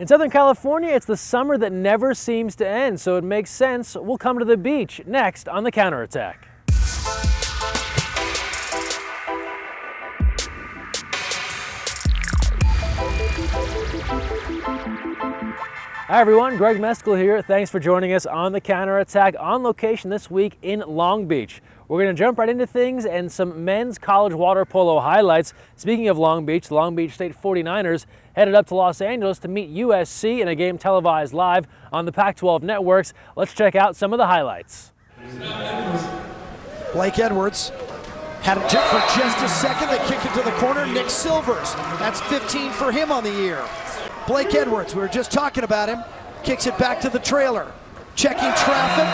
In Southern California, it's the summer that never seems to end, so it makes sense we'll come to the beach next on The Counterattack. Hi everyone, Greg Mescall here. Thanks for joining us on The Counterattack on location this week in Long Beach. We're going to jump right into things and some men's college water polo highlights. Speaking of Long Beach, the Long Beach State 49ers headed up to Los Angeles to meet USC in a game televised live on the Pac-12 networks. Let's check out some of the highlights. Blake Edwards had it for just a second. They kick it to the corner. Nick Silvers, that's 15 for him on the year. Blake Edwards, we were just talking about him, kicks it back to the trailer. Checking traffic.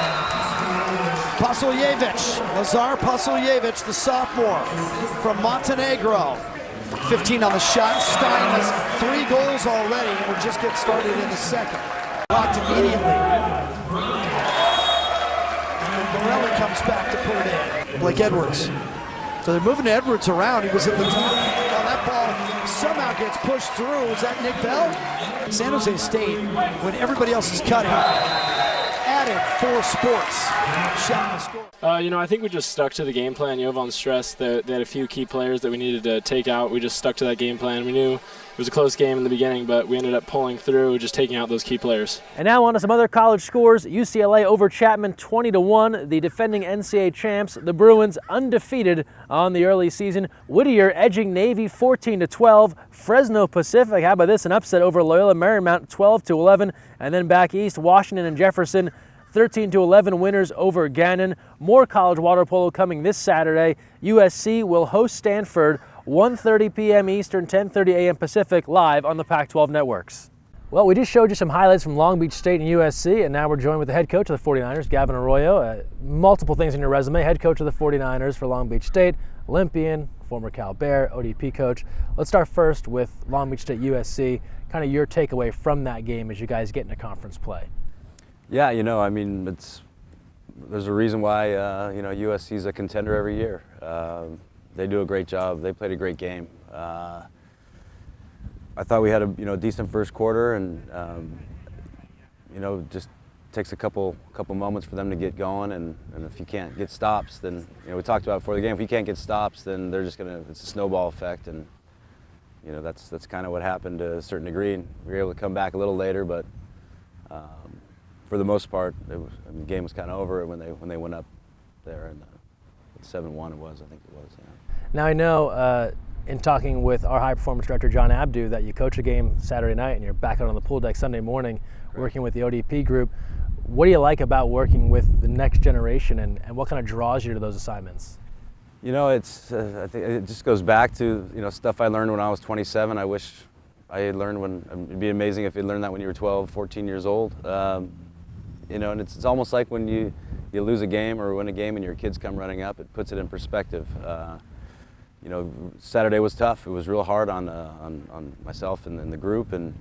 Pasiljevich, Lazar Pasiljevich, the sophomore from Montenegro. 15 on the shot. Stein has 3 goals already, and we're just getting started in the second. Blocked immediately. And Borelli comes back to put it in. Blake Edwards. So they're moving Edwards around. He was at the top. Now that ball somehow gets pushed through. Is that Nick Bell? San Jose State, when everybody else is cutting, added 4 sports. Shot and score. I think we just stuck to the game plan. Jovan stressed that they had a few key players that we needed to take out. We just stuck to that game plan. We knew it was a close game in the beginning, but we ended up pulling through, just taking out those key players. And now on to some other college scores. UCLA over Chapman 20-1. The defending NCAA champs, the Bruins, undefeated on the early season. Whittier edging Navy 14-12. Fresno Pacific, how about this? An upset over Loyola Marymount 12-11. And then back east, Washington and Jefferson 13-11 winners over Gannon. More college water polo coming this Saturday. USC will host Stanford 1:30 p.m. Eastern, 10:30 a.m. Pacific, live on the Pac-12 networks. Well, we just showed you some highlights from Long Beach State and USC, and now we're joined with the head coach of the 49ers, Gavin Arroyo. Multiple things in your resume. Head coach of the 49ers for Long Beach State, Olympian, former Cal Bear, ODP coach. Let's start first with Long Beach State USC, kind of your takeaway from that game as you guys get into conference play. Yeah, there's a reason why USC is a contender every year. They do a great job. They played a great game. I thought we had a decent first quarter, and just takes a couple moments for them to get going. And if you can't get stops, then we talked about before the game. If you can't get stops, then they're just it's a snowball effect, and that's kind of what happened to a certain degree. And we were able to come back a little later, but. For the most part, the game was kind of over when they went up there, and 7-1 I think it was. Yeah. Now I know in talking with our high performance director John Abdu that you coach a game Saturday night and you're back out on the pool deck Sunday morning working with the ODP group. What do you like about working with the next generation, and what kind of draws you to those assignments? I think it just goes back to stuff I learned when I was 27. I wish I had learned it'd be amazing if you'd learned that when you were 12, 14 years old. And it's almost like when you lose a game or win a game and your kids come running up, it puts it in perspective. Saturday was tough. It was real hard on myself and the group, and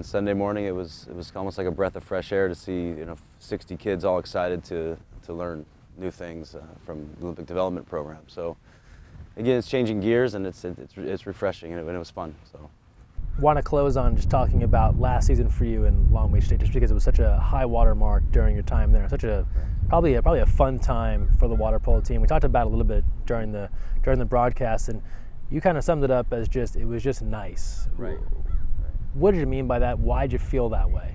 Sunday morning it was almost like a breath of fresh air to see 60 kids all excited to learn new things from the Olympic Development Program. So again, it's changing gears, and it's refreshing, and it was fun. So. Want to close on just talking about last season for you in Long Beach State, just because it was such a high water mark during your time there. Such probably a fun time for the water polo team. We talked about it a little bit during the broadcast, and you kind of summed it up as it was just nice. Right. What did you mean by that? Why did you feel that way?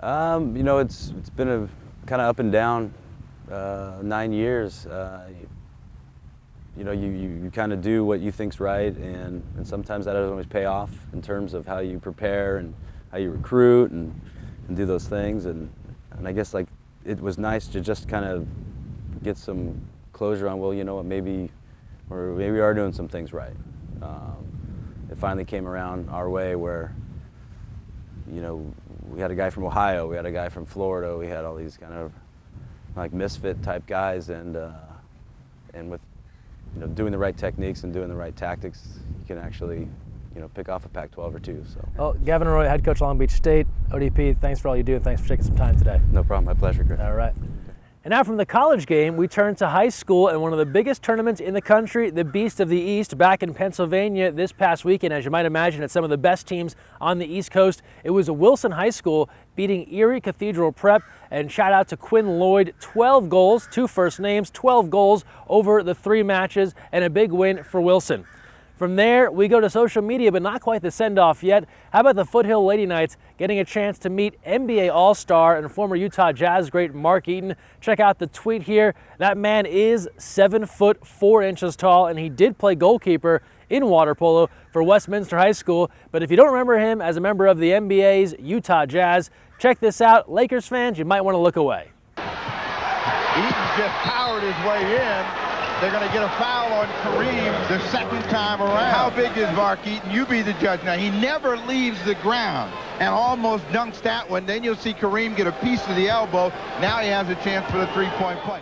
It's been a kind of up and down 9 years. You kind of do what you think's right, and sometimes that doesn't always pay off in terms of how you prepare and how you recruit and do those things. And I guess it was nice to just kind of get some closure on, maybe we are doing some things right. It finally came around our way where, we had a guy from Ohio, we had a guy from Florida, we had all these kind of misfit type guys, and with doing the right techniques and doing the right tactics, you can actually, pick off a Pac-12 or two. So. Well, Gavin Arroyo, head coach Long Beach State, ODP, thanks for all you do, and thanks for taking some time today. No problem, my pleasure, Chris. All right. And now from the college game, we turn to high school and one of the biggest tournaments in the country, the Beast of the East, back in Pennsylvania this past weekend. As you might imagine, it's some of the best teams on the East Coast. It was Wilson High School beating Erie Cathedral Prep, and shout out to Quinn Lloyd, 12 goals, 2 first names, 12 goals over the 3 matches, and a big win for Wilson. From there, we go to social media, but not quite the send-off yet. How about the Foothill Lady Knights getting a chance to meet NBA All-Star and former Utah Jazz great Mark Eaton? Check out the tweet here. That man is 7 foot 4 inches tall, and he did play goalkeeper in water polo for Westminster High School. But if you don't remember him as a member of the NBA's Utah Jazz, check this out. Lakers fans, you might want to look away. Eaton just powered his way in. They're going to get a foul on Kareem the second time around. How big is Mark Eaton? You be the judge now. He never leaves the ground and almost dunks that one. Then you'll see Kareem get a piece of the elbow. Now he has a chance for the three-point play.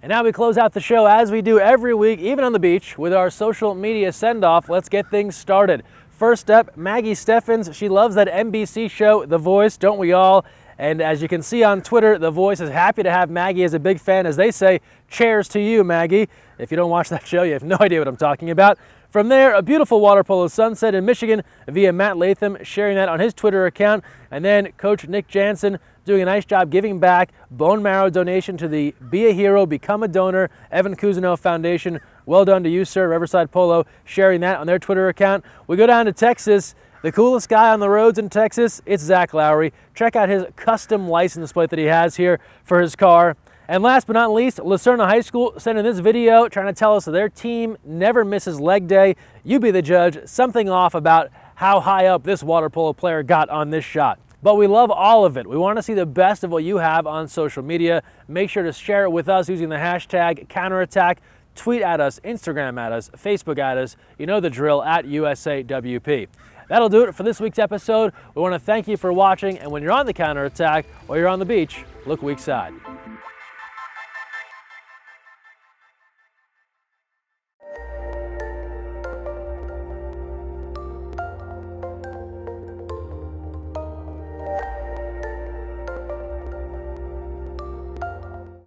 And now we close out the show as we do every week, even on the beach, with our social media send-off. Let's get things started. First up, Maggie Steffens. She loves that NBC show, The Voice, don't we all? And as you can see on Twitter, The Voice is happy to have Maggie as a big fan. As they say, cheers to you, Maggie. If you don't watch that show, you have no idea what I'm talking about. From there, a beautiful water polo sunset in Michigan via Matt Latham, sharing that on his Twitter account. And then Coach Nick Jansen doing a nice job giving back, bone marrow donation to the Be a Hero, Become a Donor, Evan Cousineau Foundation. Well done to you, sir. Riverside Polo sharing that on their Twitter account. We go down to Texas. The coolest guy on the roads in Texas, it's Zach Lowry. Check out his custom license plate that he has here for his car. And last but not least, Lucerna High School sending this video trying to tell us that their team never misses leg day. You be the judge. Something off about how high up this water polo player got on this shot. But we love all of it. We want to see the best of what you have on social media. Make sure to share it with us using the hashtag counterattack. Tweet at us, Instagram at us, Facebook at us. You know the drill, at USAWP. That'll do it for this week's episode. We want to thank you for watching, and when you're on the counterattack or you're on the beach, look weak side.